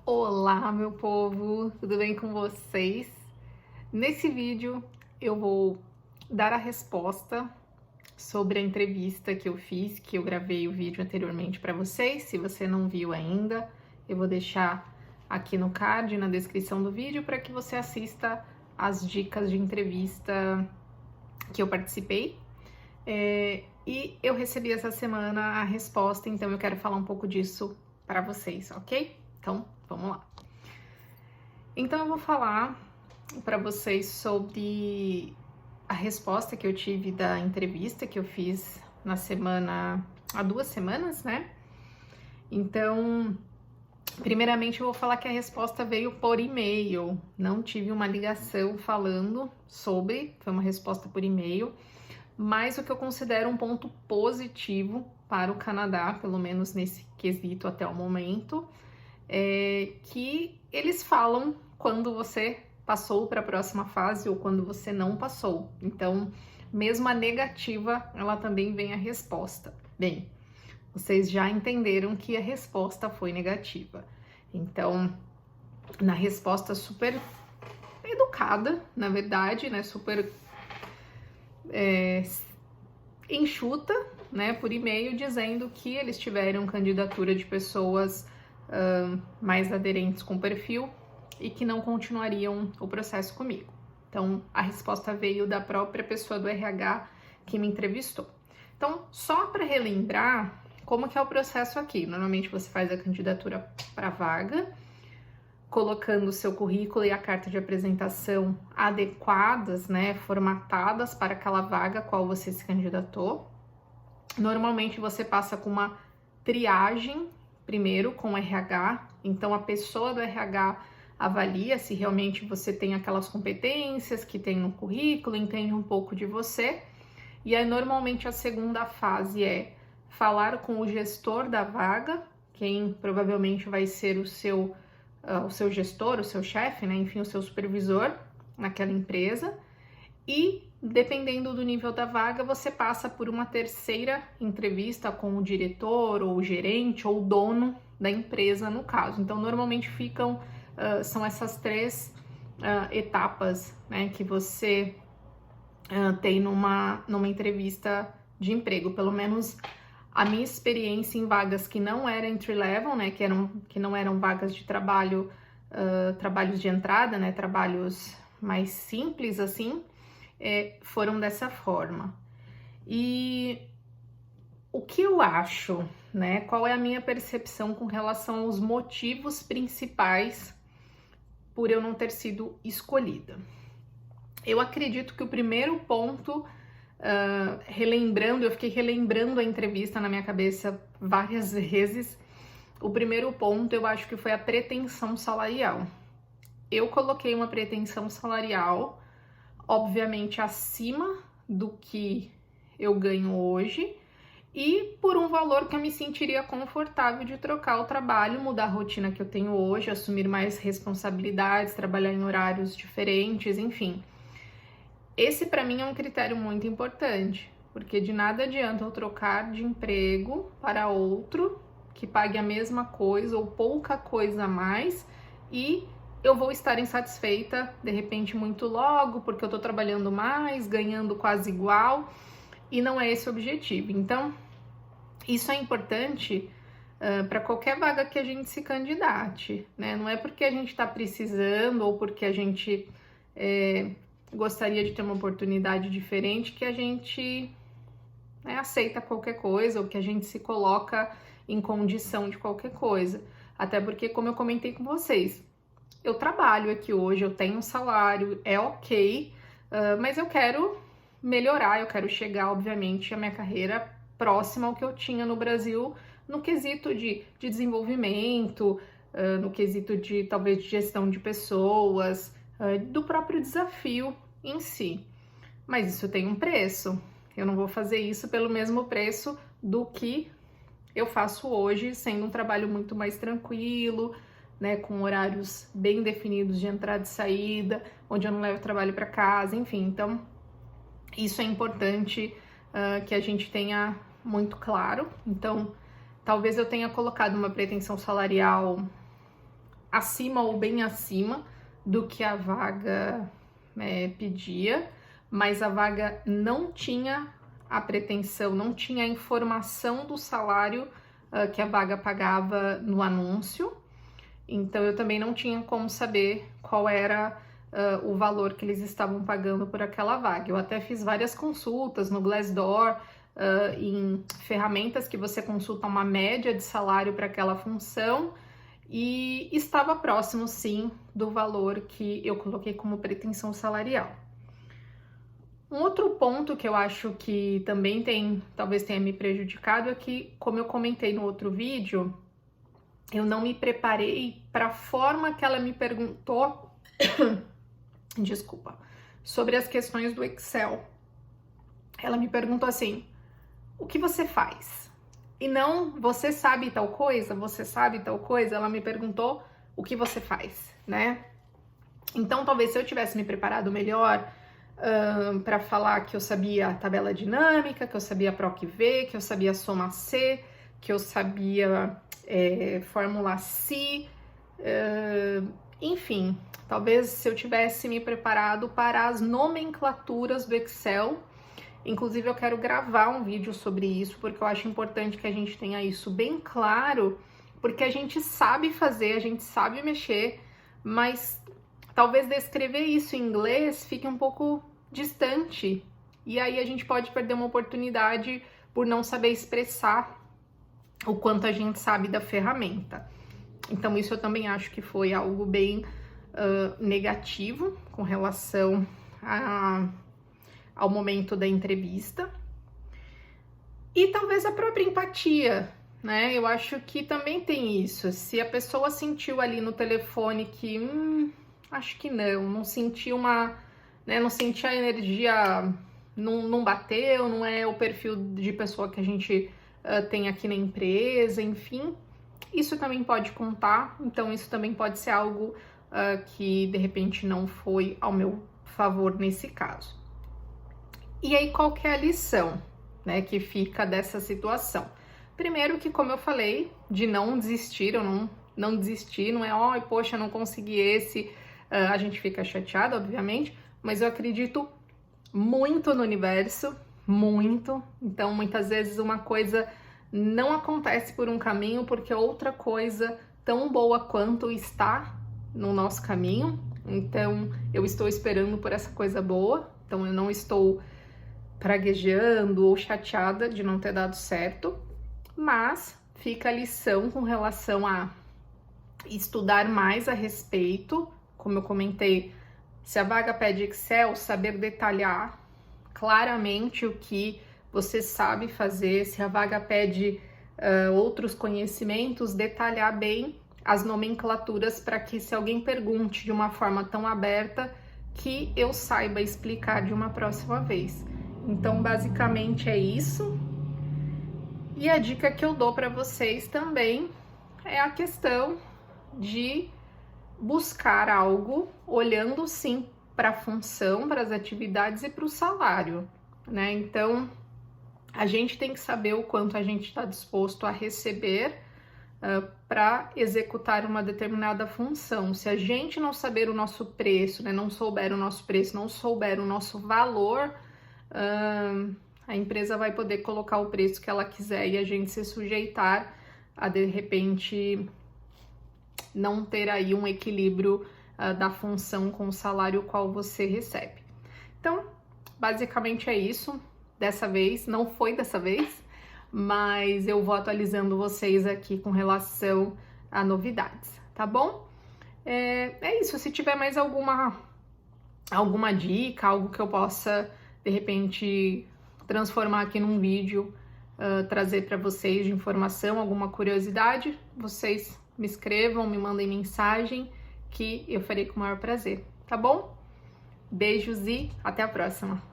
Olá, meu povo, tudo bem com vocês? Nesse vídeo eu vou dar a resposta sobre a entrevista que eu fiz, que eu gravei o vídeo anteriormente para vocês. Se você não viu ainda, eu vou deixar aqui no card, na descrição do vídeo, para que você assista as dicas de entrevista que eu participei. E eu recebi essa semana a resposta, então eu quero falar um pouco disso para vocês, ok? Então, vamos lá. Então eu vou falar para vocês sobre a resposta que eu tive da entrevista que eu fiz há 2 semanas, né? Então, primeiramente eu vou falar que a resposta veio por e-mail, não tive uma ligação falando sobre, foi uma resposta por e-mail, mas o que eu considero um ponto positivo para o Canadá, pelo menos nesse quesito até o momento, é que eles falam quando você passou para a próxima fase ou quando você não passou. Então, mesmo a negativa, ela também vem a resposta. Bem, vocês já entenderam que a resposta foi negativa. Então, na resposta super educada, na verdade, né, super enxuta, né, por e-mail, dizendo que eles tiveram candidatura de pessoas mais aderentes com o perfil e que não continuariam o processo comigo. Então, a resposta veio da própria pessoa do RH que me entrevistou. Então, só para relembrar como que é o processo aqui. Normalmente você faz a candidatura para a vaga, colocando o seu currículo e a carta de apresentação adequadas, né, formatadas para aquela vaga a qual você se candidatou. Normalmente você passa com uma triagem primeiro com o RH, então a pessoa do RH avalia se realmente você tem aquelas competências que tem no currículo, entende um pouco de você, e aí normalmente a segunda fase é falar com o gestor da vaga, quem provavelmente vai ser o seu gestor, o seu chefe, né? Enfim, o seu supervisor naquela empresa, e dependendo do nível da vaga, você passa por uma terceira entrevista com o diretor, ou o gerente, ou o dono da empresa, no caso. Então, normalmente são essas três etapas, né, que você tem numa entrevista de emprego. Pelo menos a minha experiência em vagas que não eram entry level, né, que não eram vagas de trabalho, trabalhos de entrada, né, trabalhos mais simples assim, foram dessa forma. E o que eu acho, né? Qual é a minha percepção com relação aos motivos principais por eu não ter sido escolhida? Eu acredito que o primeiro ponto, eu fiquei relembrando a entrevista na minha cabeça várias vezes. O primeiro ponto eu acho que foi a pretensão salarial. Eu coloquei uma pretensão salarial obviamente acima do que eu ganho hoje e por um valor que eu me sentiria confortável de trocar o trabalho, mudar a rotina que eu tenho hoje, assumir mais responsabilidades, trabalhar em horários diferentes, enfim. Esse para mim é um critério muito importante, porque de nada adianta eu trocar de emprego para outro que pague a mesma coisa ou pouca coisa a mais e eu vou estar insatisfeita, de repente, muito logo, porque eu tô trabalhando mais, ganhando quase igual, e não é esse o objetivo. Então, isso é importante para qualquer vaga que a gente se candidate, né? Não é porque a gente tá precisando ou porque a gente gostaria de ter uma oportunidade diferente que a gente aceita qualquer coisa ou que a gente se coloca em condição de qualquer coisa. Até porque, como eu comentei com vocês, eu trabalho aqui hoje, eu tenho um salário, é ok, mas eu quero melhorar, eu quero chegar, obviamente, a minha carreira próxima ao que eu tinha no Brasil, no quesito de desenvolvimento, no quesito de, talvez, de gestão de pessoas, do próprio desafio em si. Mas isso tem um preço, eu não vou fazer isso pelo mesmo preço do que eu faço hoje, sendo um trabalho muito mais tranquilo, né, com horários bem definidos de entrada e saída, onde eu não levo trabalho para casa, enfim. Então, isso é importante que a gente tenha muito claro. Então, talvez eu tenha colocado uma pretensão salarial acima ou bem acima do que a vaga pedia, mas a vaga não tinha a pretensão, não tinha a informação do salário que a vaga pagava no anúncio, então eu também não tinha como saber qual era o valor que eles estavam pagando por aquela vaga. Eu até fiz várias consultas no Glassdoor, em ferramentas que você consulta uma média de salário para aquela função, e estava próximo sim do valor que eu coloquei como pretensão salarial. Um outro ponto que eu acho que também talvez tenha me prejudicado é que, como eu comentei no outro vídeo, eu não me preparei para a forma que ela me perguntou, desculpa, sobre as questões do Excel. Ela me perguntou assim: o que você faz? E não, você sabe tal coisa? Você sabe tal coisa? Ela me perguntou o que você faz, né? Então, talvez se eu tivesse me preparado melhor para falar que eu sabia a tabela dinâmica, que eu sabia PROC-V, que eu sabia soma C, que eu sabia fórmula C, enfim, talvez se eu tivesse me preparado para as nomenclaturas do Excel. Inclusive, eu quero gravar um vídeo sobre isso, porque eu acho importante que a gente tenha isso bem claro, porque a gente sabe fazer, a gente sabe mexer, mas talvez descrever isso em inglês fique um pouco distante, e aí a gente pode perder uma oportunidade por não saber expressar o quanto a gente sabe da ferramenta. Então, isso eu também acho que foi algo bem negativo com relação ao momento da entrevista. E talvez a própria empatia, né? Eu acho que também tem isso. Se a pessoa sentiu ali no telefone que acho que não sentiu não sentiu a energia, não bateu, não é o perfil de pessoa que a gente tem aqui na empresa, enfim, isso também pode contar. Então isso também pode ser algo que de repente não foi ao meu favor nesse caso. E aí, qual que é a lição, né, que fica dessa situação? Primeiro que, como eu falei, de não desistir, eu não desisti, não é, poxa, não consegui esse, a gente fica chateado, obviamente, mas eu acredito muito no universo, muito. Então, muitas vezes uma coisa não acontece por um caminho porque outra coisa tão boa quanto está no nosso caminho. Então, eu estou esperando por essa coisa boa, então eu não estou praguejando ou chateada de não ter dado certo, mas fica a lição com relação a estudar mais a respeito. Como eu comentei, se a vaga pede Excel, saber detalhar claramente o que você sabe fazer. Se a vaga pede outros conhecimentos, detalhar bem as nomenclaturas para que, se alguém pergunte de uma forma tão aberta, que eu saiba explicar de uma próxima vez. Então, basicamente é isso. E a dica que eu dou para vocês também é a questão de buscar algo olhando sim para a função, para as atividades e para o salário, né? Então, a gente tem que saber o quanto a gente está disposto a receber para executar uma determinada função. Se a gente não saber o nosso preço, né, não souber o nosso preço, não souber o nosso valor, a empresa vai poder colocar o preço que ela quiser e a gente se sujeitar a, de repente, não ter aí um equilíbrio da função com o salário qual você recebe. Então, basicamente é isso. Dessa vez, não foi dessa vez, mas eu vou atualizando vocês aqui com relação a novidades, tá bom? É isso. Se tiver mais alguma dica, algo que eu possa de repente transformar aqui num vídeo, trazer para vocês de informação, alguma curiosidade, vocês me escrevam, me mandem mensagem, que eu farei com o maior prazer, tá bom? Beijos e até a próxima!